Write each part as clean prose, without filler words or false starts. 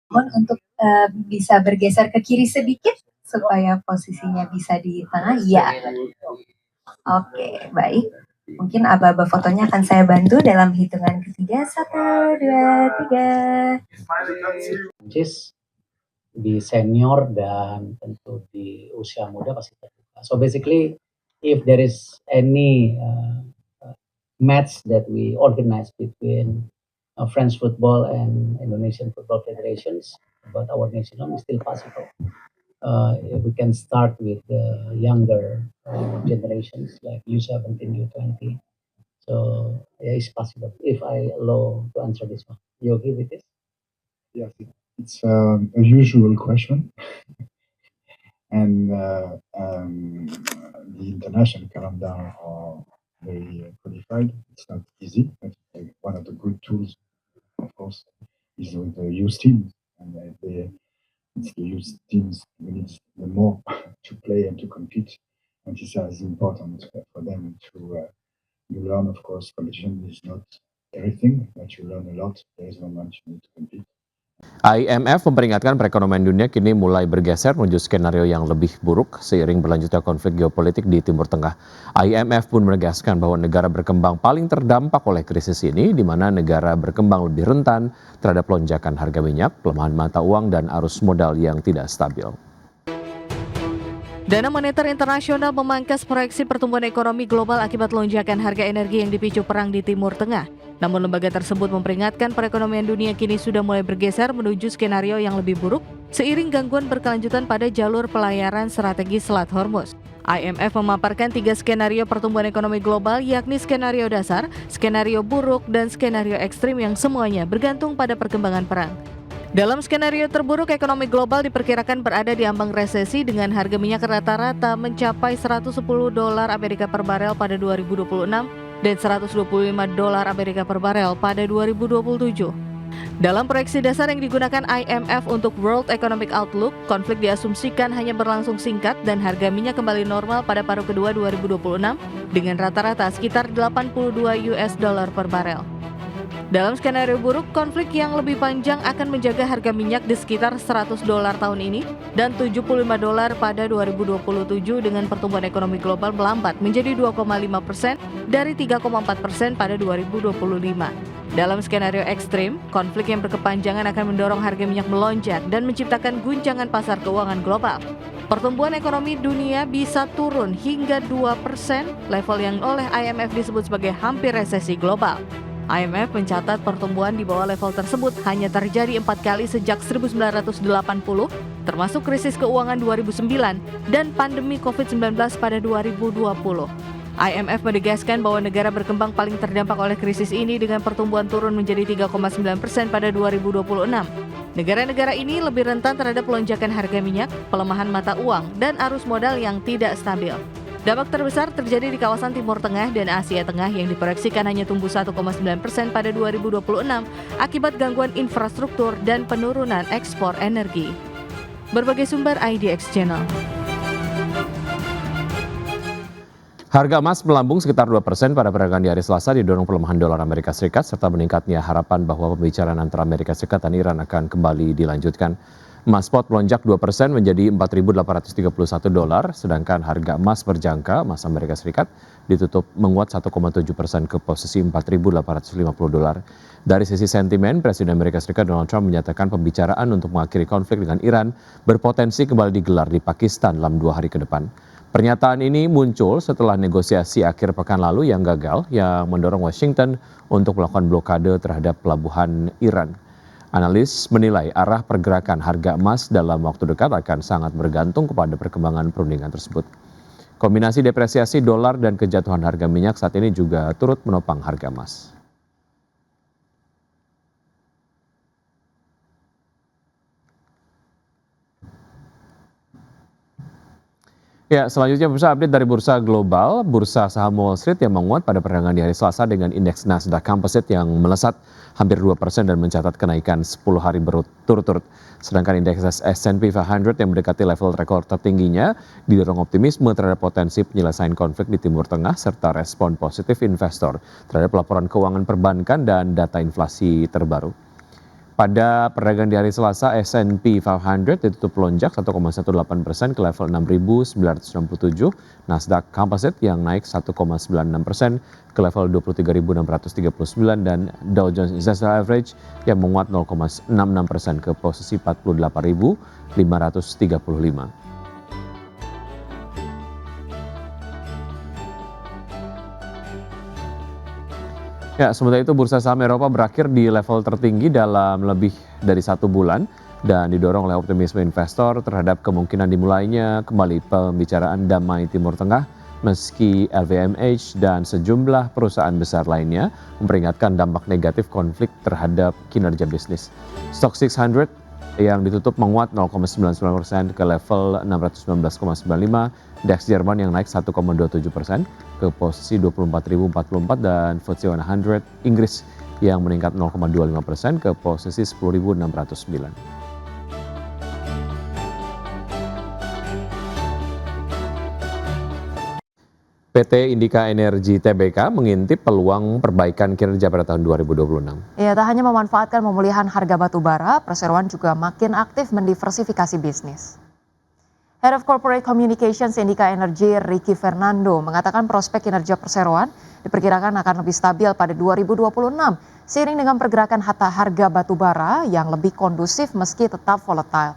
Mohon untuk bisa bergeser ke kiri sedikit supaya posisinya bisa di tengah. Iya. Oke, baik. Mungkin aba-aba fotonya akan saya bantu dalam hitungan ketiga. 1, 2, 3. Di senior dan tentu di usia muda pasti terbuka. So basically, if there is any match that we organize between French football and Indonesian football federations about our national is still possible. We can start with the younger generations like U17, U20. So yeah, it's possible if I allow to answer this one. You agree with this? Yes, it's a usual question, and the international calendar are very codified. It's not easy. But one of the good tools, of course, is with the youth teams, and it's the youth teams who need the more to play and to compete, and this is important for them to. You learn, of course, competition is not everything, but you learn a lot. There is no much you need to compete. IMF memperingatkan perekonomian dunia kini mulai bergeser menuju skenario yang lebih buruk seiring berlanjutnya konflik geopolitik di Timur Tengah. IMF pun menegaskan bahwa negara berkembang paling terdampak oleh krisis ini, di mana negara berkembang lebih rentan terhadap lonjakan harga minyak, pelemahan mata uang, dan arus modal yang tidak stabil. Dana Moneter Internasional memangkas proyeksi pertumbuhan ekonomi global akibat lonjakan harga energi yang dipicu perang di Timur Tengah. Namun lembaga tersebut memperingatkan perekonomian dunia kini sudah mulai bergeser menuju skenario yang lebih buruk seiring gangguan berkelanjutan pada jalur pelayaran strategis Selat Hormuz. IMF memaparkan 3 skenario pertumbuhan ekonomi global, yakni skenario dasar, skenario buruk, dan skenario ekstrim yang semuanya bergantung pada perkembangan perang. Dalam skenario terburuk, ekonomi global diperkirakan berada di ambang resesi dengan harga minyak rata-rata mencapai $110 Amerika per barel pada 2026 dan $125 Amerika per barel pada 2027. Dalam proyeksi dasar yang digunakan IMF untuk World Economic Outlook, konflik diasumsikan hanya berlangsung singkat dan harga minyak kembali normal pada paruh kedua 2026 dengan rata-rata sekitar $82 per barel. Dalam skenario buruk, konflik yang lebih panjang akan menjaga harga minyak di sekitar $100 tahun ini dan $75 pada 2027 dengan pertumbuhan ekonomi global melambat menjadi 2,5% dari 3,4% pada 2025. Dalam skenario ekstrim, konflik yang berkepanjangan akan mendorong harga minyak melonjak dan menciptakan guncangan pasar keuangan global. Pertumbuhan ekonomi dunia bisa turun hingga 2%, level yang oleh IMF disebut sebagai hampir resesi global. IMF mencatat pertumbuhan di bawah level tersebut hanya terjadi 4 kali sejak 1980, termasuk krisis keuangan 2009 dan pandemi COVID-19 pada 2020. IMF menegaskan bahwa negara berkembang paling terdampak oleh krisis ini dengan pertumbuhan turun menjadi 3,9% pada 2026. Negara-negara ini lebih rentan terhadap lonjakan harga minyak, pelemahan mata uang, dan arus modal yang tidak stabil. Dampak terbesar terjadi di kawasan Timur Tengah dan Asia Tengah yang diproyeksikan hanya tumbuh 1,9% pada 2026 akibat gangguan infrastruktur dan penurunan ekspor energi. Berbagai sumber IDX Channel. Harga emas melambung sekitar 2% pada perdagangan di hari Selasa didorong pelemahan dolar Amerika Serikat serta meningkatnya harapan bahwa pembicaraan antara Amerika Serikat dan Iran akan kembali dilanjutkan. Emas spot melonjak 2% menjadi $4.831, sedangkan harga emas berjangka emas Amerika Serikat ditutup menguat 1,7% ke posisi $4.850. Dari sisi sentimen, Presiden Amerika Serikat Donald Trump menyatakan pembicaraan untuk mengakhiri konflik dengan Iran berpotensi kembali digelar di Pakistan dalam 2 hari ke depan. Pernyataan ini muncul setelah negosiasi akhir pekan lalu yang gagal, yang mendorong Washington untuk melakukan blokade terhadap pelabuhan Iran. Analis menilai arah pergerakan harga emas dalam waktu dekat akan sangat bergantung kepada perkembangan perundingan tersebut. Kombinasi depresiasi dolar dan kejatuhan harga minyak saat ini juga turut menopang harga emas. Ya, selanjutnya bursa update dari bursa global. Bursa saham Wall Street yang menguat pada perdagangan di hari Selasa dengan indeks Nasdaq Composite yang melesat hampir 2% dan mencatat kenaikan 10 hari berturut-turut. Sedangkan indeks S&P 500 yang mendekati level rekor tertingginya didorong optimisme terhadap potensi penyelesaian konflik di Timur Tengah serta respon positif investor terhadap laporan keuangan perbankan dan data inflasi terbaru. Pada perdagangan di hari Selasa, S&P 500 ditutup melonjak 1,18% ke level 6.967, Nasdaq Composite yang naik 1,96% ke level 23.639 dan Dow Jones Industrial Average yang menguat 0,66% ke posisi 48.535. Ya, sementara itu bursa saham Eropa berakhir di level tertinggi dalam lebih dari 1 bulan dan didorong oleh optimisme investor terhadap kemungkinan dimulainya kembali pembicaraan damai Timur Tengah meski LVMH dan sejumlah perusahaan besar lainnya memperingatkan dampak negatif konflik terhadap kinerja bisnis. Stock 600 yang ditutup menguat 0,99% ke level 619,95, DAX Jerman yang naik 1,27% ke posisi 24.044 dan FTSE 100 Inggris yang meningkat 0,25% ke posisi 10.609. PT Indika Energi Tbk mengintip peluang perbaikan kinerja pada tahun 2026. Ya, tak hanya memanfaatkan pemulihan harga batu bara, perseroan juga makin aktif mendiversifikasi bisnis. Head of Corporate Communications Indika Energi, Ricky Fernando, mengatakan prospek kinerja perseroan diperkirakan akan lebih stabil pada 2026, seiring dengan pergerakan harga batu bara yang lebih kondusif meski tetap volatile.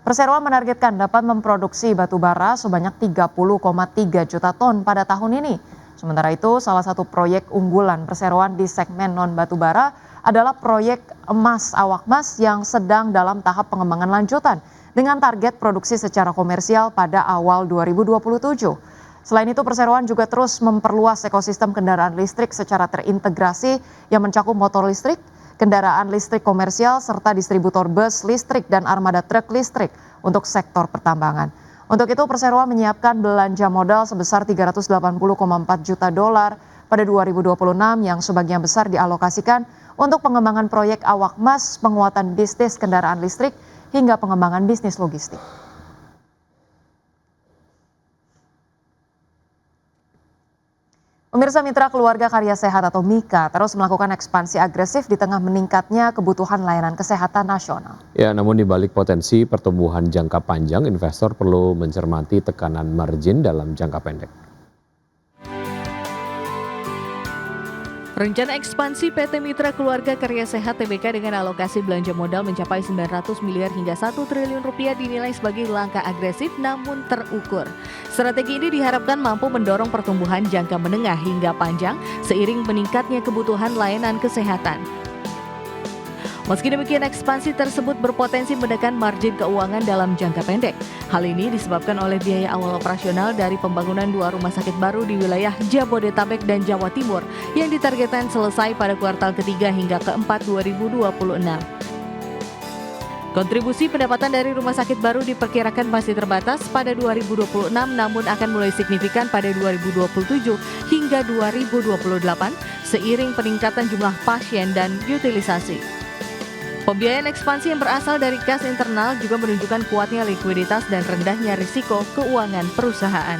Perseroan menargetkan dapat memproduksi batu bara sebanyak 30,3 juta ton pada tahun ini. Sementara itu, salah satu proyek unggulan perseroan di segmen non-batu bara adalah proyek emas awak emas yang sedang dalam tahap pengembangan lanjutan dengan target produksi secara komersial pada awal 2027. Selain itu, perseroan juga terus memperluas ekosistem kendaraan listrik secara terintegrasi yang mencakup motor listrik, kendaraan listrik komersial, serta distributor bus listrik dan armada truk listrik untuk sektor pertambangan. Untuk itu, perseroan menyiapkan belanja modal sebesar 380,4 juta dolar pada 2026 yang sebagian besar dialokasikan untuk pengembangan proyek awak emas, penguatan bisnis kendaraan listrik, hingga pengembangan bisnis logistik. Pemirsa Mitra Keluarga Karya Sehat atau MIKA terus melakukan ekspansi agresif di tengah meningkatnya kebutuhan layanan kesehatan nasional. Ya, namun di balik potensi pertumbuhan jangka panjang, investor perlu mencermati tekanan margin dalam jangka pendek. Rencana ekspansi PT Mitra Keluarga Karya Sehat Tbk dengan alokasi belanja modal mencapai 900 miliar hingga 1 triliun rupiah dinilai sebagai langkah agresif namun terukur. Strategi ini diharapkan mampu mendorong pertumbuhan jangka menengah hingga panjang seiring meningkatnya kebutuhan layanan kesehatan. Meski demikian, ekspansi tersebut berpotensi menekan margin keuangan dalam jangka pendek. Hal ini disebabkan oleh biaya awal operasional dari pembangunan 2 rumah sakit baru di wilayah Jabodetabek dan Jawa Timur yang ditargetkan selesai pada kuartal ketiga hingga keempat 2026. Kontribusi pendapatan dari rumah sakit baru diperkirakan masih terbatas pada 2026 namun akan mulai signifikan pada 2027 hingga 2028 seiring peningkatan jumlah pasien dan utilisasi. Pembiayaan ekspansi yang berasal dari kas internal juga menunjukkan kuatnya likuiditas dan rendahnya risiko keuangan perusahaan.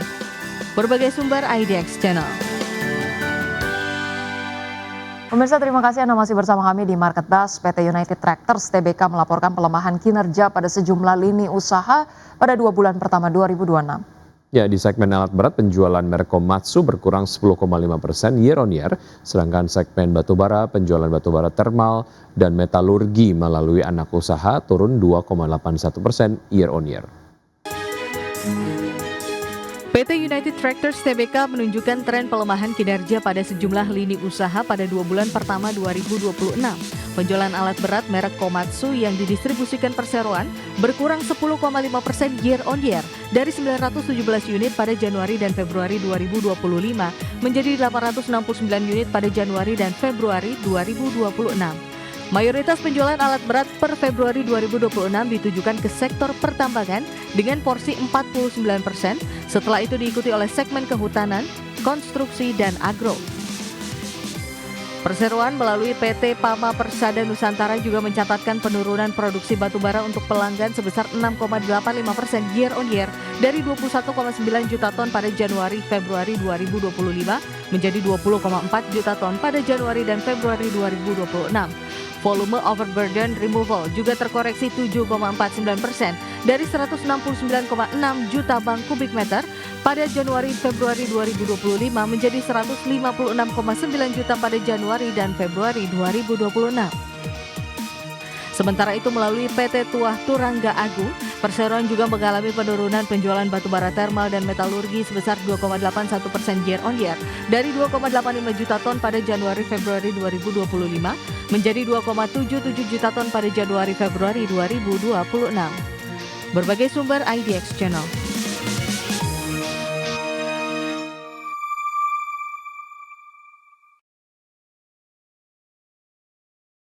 Berbagai sumber IDX Channel. Pemirsa, terima kasih Anda masih bersama kami di Market Buzz. PT United Tractors Tbk melaporkan pelemahan kinerja pada sejumlah lini usaha pada 2 bulan pertama 2026. Ya, di segmen alat berat penjualan merek Komatsu berkurang 10,5% year on year, sedangkan segmen batubara penjualan batubara termal dan metalurgi melalui anak usaha turun 2,81% year on year. PT United Tractors Tbk menunjukkan tren pelemahan kinerja pada sejumlah lini usaha pada 2 bulan pertama 2026. Penjualan alat berat merek Komatsu yang didistribusikan perseroan berkurang 10,5% year on year dari 917 unit pada Januari dan Februari 2025 menjadi 869 unit pada Januari dan Februari 2026. Mayoritas penjualan alat berat per Februari 2026 ditujukan ke sektor pertambangan dengan porsi 49%, setelah itu diikuti oleh segmen kehutanan, konstruksi, dan agro. Perseroan melalui PT Pama Persada Nusantara juga mencatatkan penurunan produksi batubara untuk pelanggan sebesar 6,85% year on year dari 21,9 juta ton pada Januari-Februari 2025 menjadi 20,4 juta ton pada Januari dan Februari 2026. Volume overburden removal juga terkoreksi 7,49% dari 169,6 juta bang kubik meter pada Januari-Februari 2025 menjadi 156,9 juta pada Januari dan Februari 2026. Sementara itu melalui PT Tuah Turangga Agung, perseroan juga mengalami penurunan penjualan batubara termal dan metalurgi sebesar 2,81% year on year dari 2,85 juta ton pada Januari-Februari 2025 menjadi 2,77 juta ton pada Januari-Februari 2026. Berbagai sumber IDX Channel.